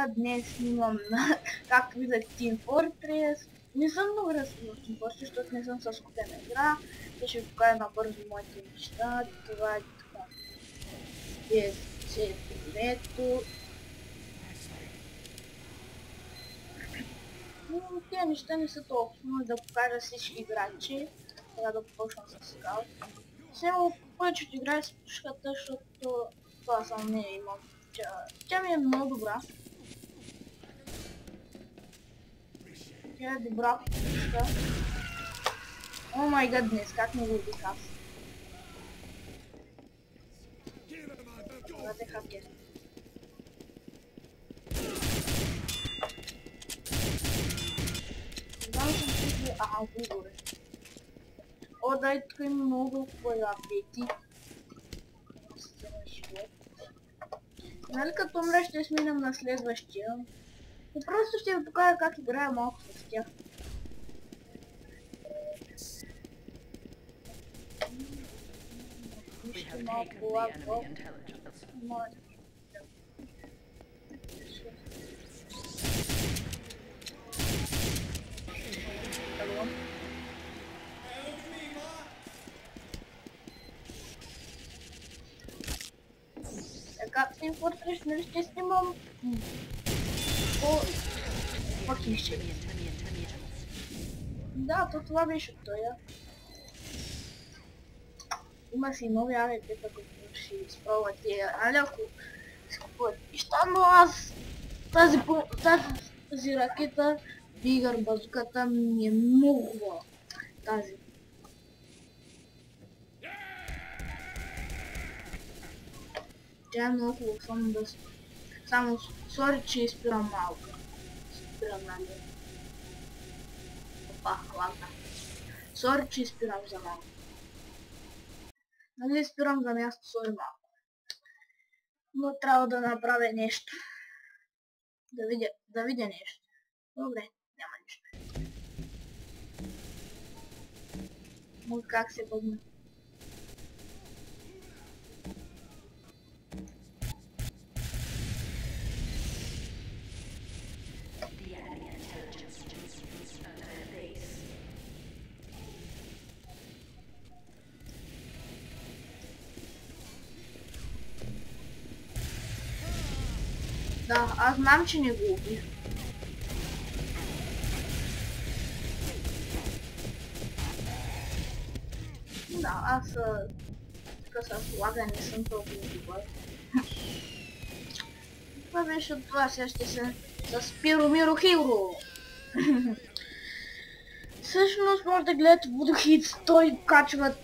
Днес снимам на, както виждате, Team Fortress. Не съм много различен в Team Fortress, защото не съм с купена игра. Те ще ви покажа набързо моите неща. Това е така. 10 Но тези неща не са толкова. Може да покажа всички играчи. Трябва да почвам с скаут. Сега повечето играя с пушката, защото това само не имам. Тя ми е много добра. Тя е добра пушка. О май гад, днес как не го убих аз. Това е хакер. Знам съм чули, отгоре. О, дай, тук има много апдейти. Нали като умре ще сменям на следващия. И просто ще ви покажа как играя малко с тях. Малко лаква. Така, Team Fortress, нали ще снимам по хише. Да, то това беше тоя. Има си нови авиатета, които ще изпробват тия, нали ако си купуват неща, но аз тази ракета, Бигър базуката ми е много хубава. Тази. Тя е много хубава, само сори, че изпирам малко. Спирам на нея. Опа, ладно. Сори, че изпирам за малко. Нали спирам за място, сори малко. Но трябва да направя нещо. Да видя нещо. Добре, няма нищо. Може как се бъдне. Да, аз знам, че не го убих. Да, аз така с лага не съм толкова добър. Това беше от това, сега ще се с Пиромиро Хиро. Всъщност може да гледате Водохиц, той качва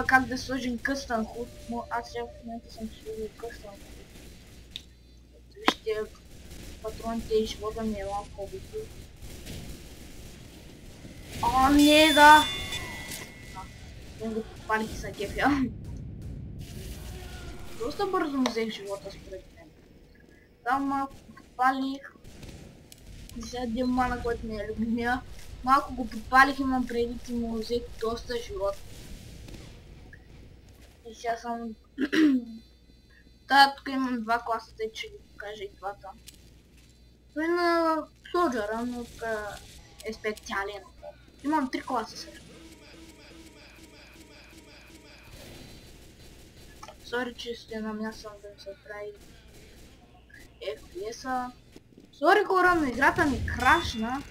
как да сложим къстън худ, но аз сега в момента съм сложил къстън худ. Вижте, патроните и живота ми е малко по-битви. О, не, да! Не го подпалих и са кефя. Доста бързо му взех живота според мен. Там малко подпалих. И сега един мана, който не е любимия. Малко го подпалих, имам преди, че му взех доста живот. И сега само... Да, тук имам два класа, тъй че ги покажа и двата. Той е на Соджера, но тук е специален. Имам 3 класа също. Сори, че сте на място да ми се прави FPS-а. Сори хора, но играта ми крашна.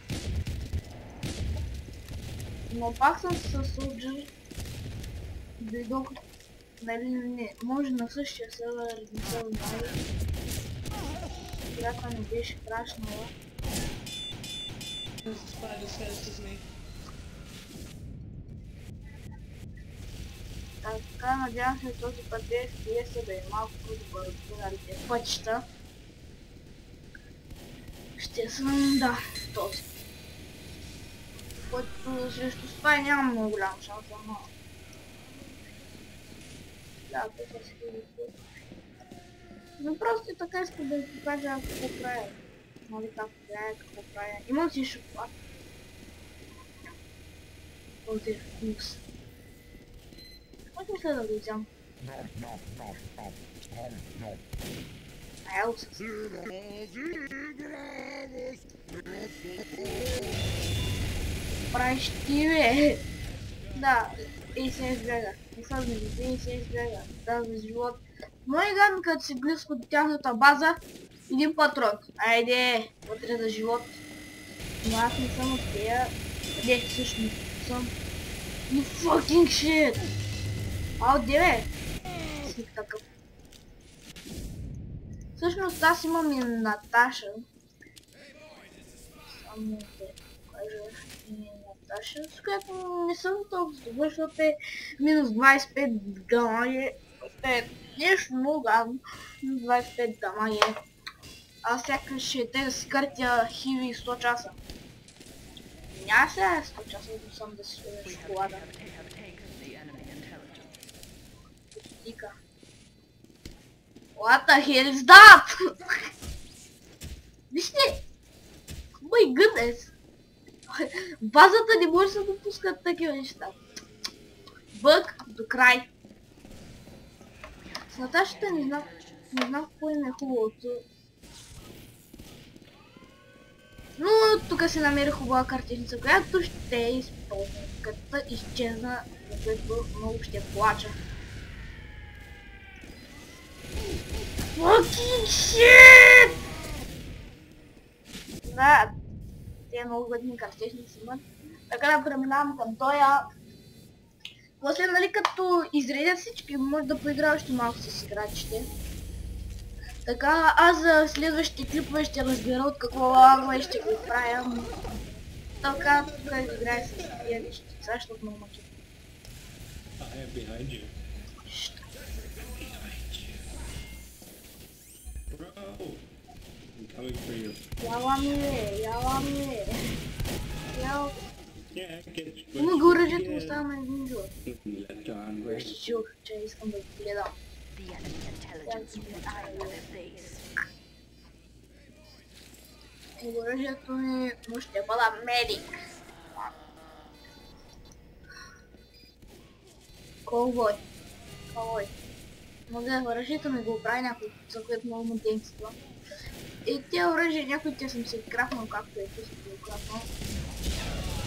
Но пак съм с Soldier. Дойдох, нали не, може на същия сервер, не се знае. Играта ми беше крашнала. Така, надявам се този път FPS да е малко по-добър от другите пътища. Ще съм, да, този. Който срещу Спай нямам много голям шанс, но... Да, тук си го. Но просто и така искам да ви покажа какво правя. Нали как правя, какво правя. Имам си шоколад. Този е вкус. Какво мисля да го взям? Елса. Прощи, бе. Да, и се избега. Не са змеи, и се избега. Да, за живот. Но и гадно, като си близко до тяхната база, един патрон. Айде, вътре за живот. Но аз не съм от тея. Не, всъщност съм. You fucking shit! Ау, де бе? Сник такъв. Всъщност аз имам и Наташа. Само да кажа и Наташа, с която не съм толкова добър, защото е минус 25 дамаги. Е нещо много гадно. Минус 25 дамаги. Аз сякаш ще те да си картя хиви 100 часа. Няма сега 100 часа, да съм да си сложа шоколада. Тика. What the hell is that? Вижте! My goodness! Базата не може да допускат такива неща. Бък до край. С Наташата не знам какво им е хубавото. Но тук се намери хубава картиница, която ще използвам. Като изчезна, за което много ще плача. Fucking shit! Да, те много години картиници имат. Така да преминавам към тоя. После, нали, като изредят всички, може да поиграя още малко с играчите. Така, аз за следващите клипове ще разбера от какво лагове ще го правя. Така, тук играя с тия нещица, защото много мъчи. Яла ми. Има го оръжието му става на един живот. Ще чух, че искам да го гледам. Оръжието ми ще бъда медик. Колбой. Мога оръжието ми го оправи някой, за което много му действа. И тия оръжия, някои те съм се крафнал, както е писал го крафнал.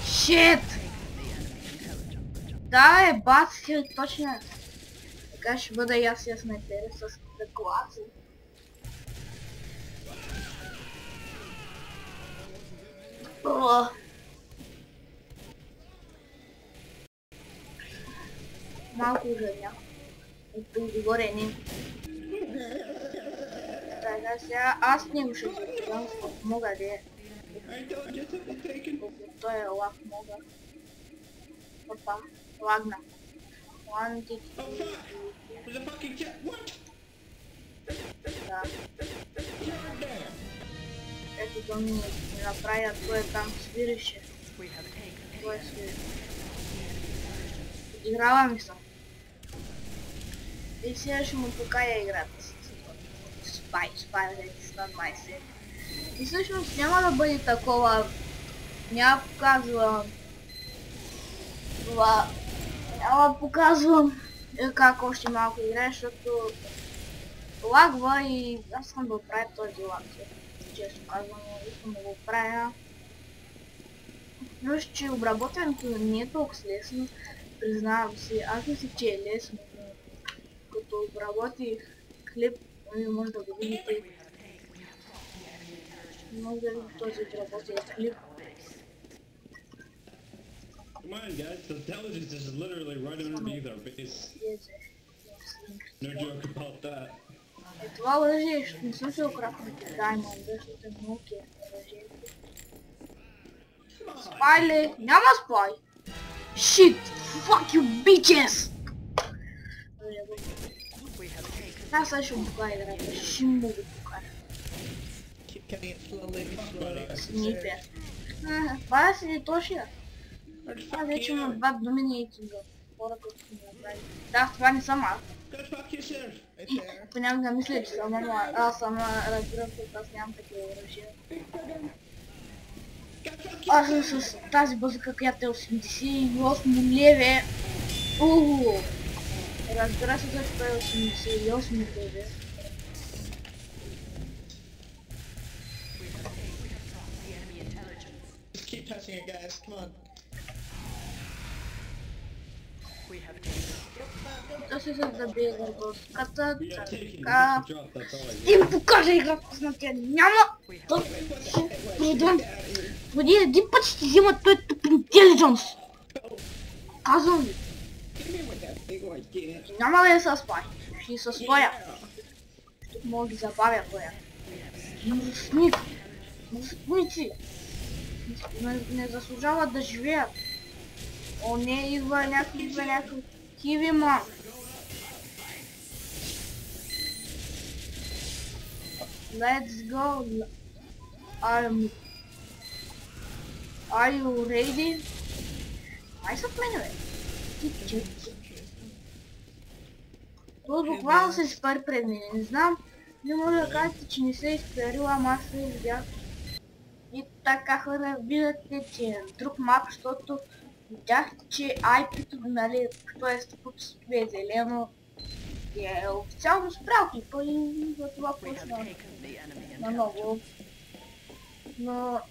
Шит! Да, бацки, точно е. Така ще бъда и аз снайпер с деклации. Малко ужадня. И тук горе не. Така сега аз не ще го гледам, мога да е. Той е лаг, мога. Опа, лагна. Лагнати. Да. Ето да ми направя, той там свирише. Той свири. Играла ми съм. И сега ще му покая играта си. Спай, стан май се. И всъщност няма да бъде такова. Няма показвам как още малко играе, защото лагва и аз искам да оправя този лаг. Често казвам, искам да го оправя. Плюс, че обработването не е толкова лесно, признавам си. Аз мисля, че е лесно, но като обработих клип, може да го видите. Може да видите този обработен клип. Come on, guys, the intelligence is literally right underneath our base. No joke about that. Това оръжие, не съм се окрафнал Diamond, защото е много оръжие. Спай ли? Няма спай! Shit! Fuck you bitches! Аз сега ще му покажа играта, ще му го покажа. Снипер. Това си не точно. Това вече има два доминейтинга. Хора, които ми направи. Да, това не съм аз. Понякога мисля, че съм, ама аз съм разбирам, че аз нямам такива оръжия. Аз съм с тази базука, която е 88 леве. Разбира се, защо е 88 леве. touching it, guys. Come on. Да се забие върската, We have taken така... the drop, that's all I Ти им покажа играта с натя. Няма! Той... Продам. Води един път ще взима той туп интелидженс. Казвам ви. Няма да я се спай. Ще се спая. Тук мога да ги забавя коя. Мъжник. Мъжници. Не заслужават да живеят. О, не, идва някакъв хиви ман. Let's go. Are you ready? Май са в мене, бе. Това буквално се изпари пред мен. Не знам, не може да кажете, че не се е изпарил, ама аз се видях. И така хора, виждате, че е друг мап, защото видяхте, че IP-то, нали, като е стъпве зелено, е официално спрял клипа и за това почна на ново. Но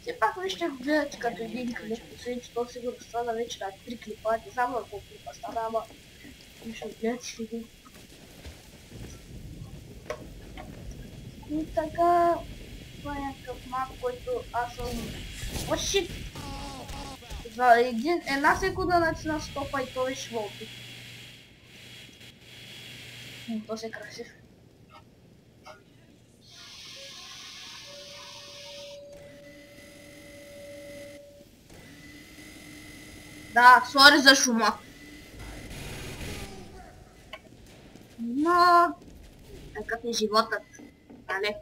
все пак вижте го гледате като един клип, последните, то сигурно стана вече на 3 клипа, не знам на колко клипа стана, ама ще гледате един. И така, това е някакъв мап, който аз съм... О, шит! За една секунда натисна стопа и той ще вълти. То се е красив. Да, сори за шума. Но... такъв е животът, нали?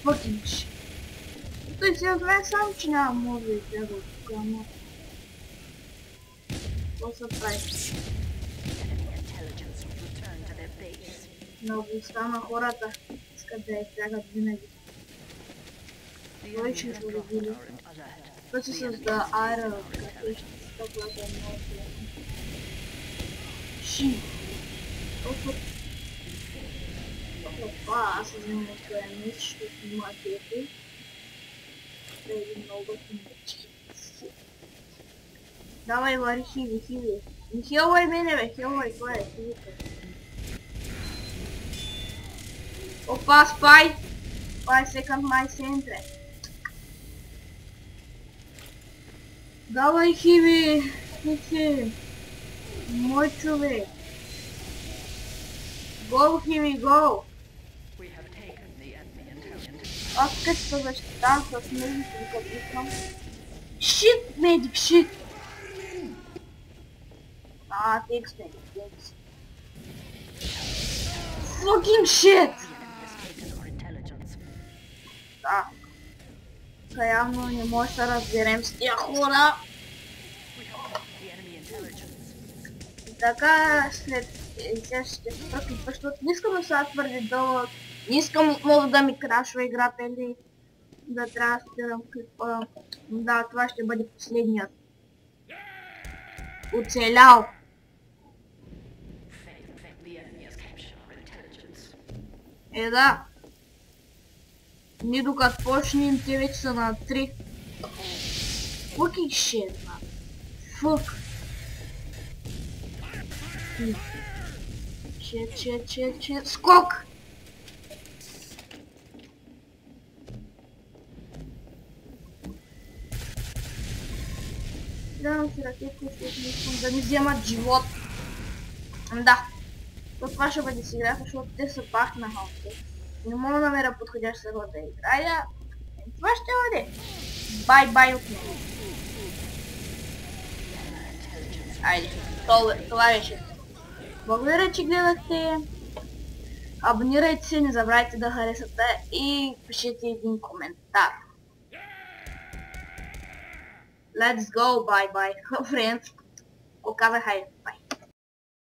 Въкинч. Той си знае сам, че няма може да избяга от тук, ама... Какво се прави? Много стана хората искат да избягат винаги. Той ще се убили. Той се създа аера, като ще се стъпва да е много силно. Ши! Толкова... Опа, аз се взимам от това меч, защото има тепи. Това е един много мечки. Давай, вари хиви. Не хилвай мене, бе, хилвай, това е хивите. Опа, спай! Спай, секънд май центре. Давай, хиви! Хиви! Мой човек! Go, хиви, go! Аз като се защитавам с медик, като искам. Shit, медик, shit! Thanks, medic, thanks. Fucking shit! Да. Явно не може да разберем с тия хора. Така след... сега ще спръкам, защото не искам да са твърде дълъг. Не искам отново да ми крашва играта или да трябва да спирам клипа. Да, това ще бъде последният. Оцелял. Да. Ние докато почнем, те вече са на 3. Fucking shit, man. Fuck. Shit. Скок! Давам си ракетки, защото не искам да ми вземат живот. Да. Това ще бъде си игра, защото те са бахнаха от те. Не мога да намеря подходящ сервер да играя. Това ще бъде. Бай от мен. Айде, това беше. Благодаря, че гледахте. Абонирайте се, не забравяйте да харесате и пишете един коментар. Let's go, bye, friends. Оказа, хайде, bye.